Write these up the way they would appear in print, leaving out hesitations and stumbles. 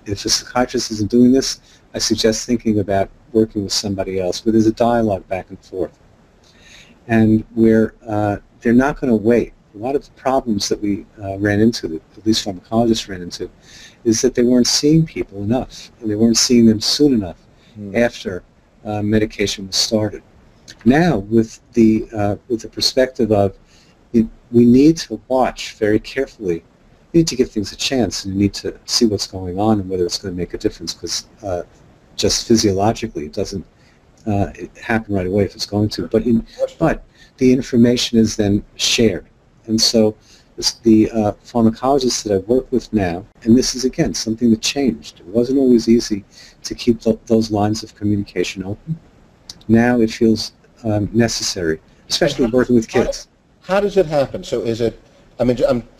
if a psychiatrist isn't doing this, I suggest thinking about working with somebody else where there's a dialogue back and forth, and where they're not going to wait. A lot of the problems that we ran into, that at least pharmacologists ran into, is that they weren't seeing people enough, and they weren't seeing them soon enough after medication was started. Now, with the perspective of we need to watch very carefully. You need to give things a chance, and you need to see what's going on and whether it's going to make a difference, because just physiologically it doesn't happen right away if it's going to. But the information is then shared. And so the pharmacologists that I work with now, and this is, again, something that changed. It wasn't always easy to keep those lines of communication open. Now it feels necessary, especially working with kids. How does it happen? So is it, I mean,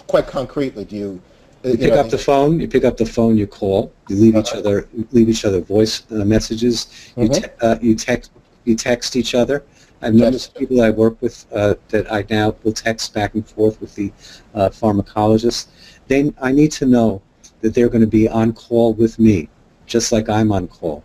quite concretely, do you... You pick up the phone, you call, you leave each other voice messages, you text each other. I've noticed people I work with that I now will text back and forth with the pharmacologist. I need to know that they're going to be on call with me, just like I'm on call.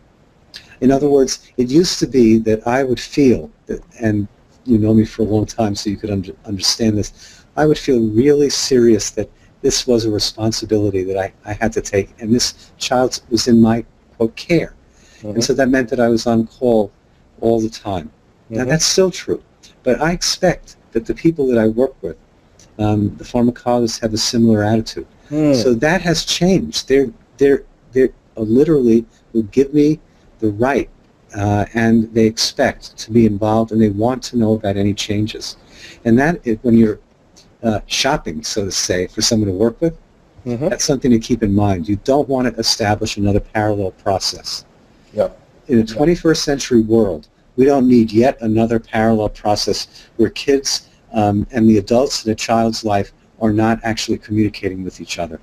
In other words, it used to be that I would feel that, and you know me for a long time so you could understand this, I would feel really serious that this was a responsibility that I had to take, and this child was in my, quote, care. And so that meant that I was on call all the time. Now, that's still true, but I expect that the people that I work with, the pharmacologists, have a similar attitude. So that has changed. They're literally will give me the right, and they expect to be involved, and they want to know about any changes. And that, when you're shopping, so to say, for someone to work with, that's something to keep in mind. You don't want to establish another parallel process. In a 21st century world, we don't need yet another parallel process where kids and the adults in a child's life are not actually communicating with each other.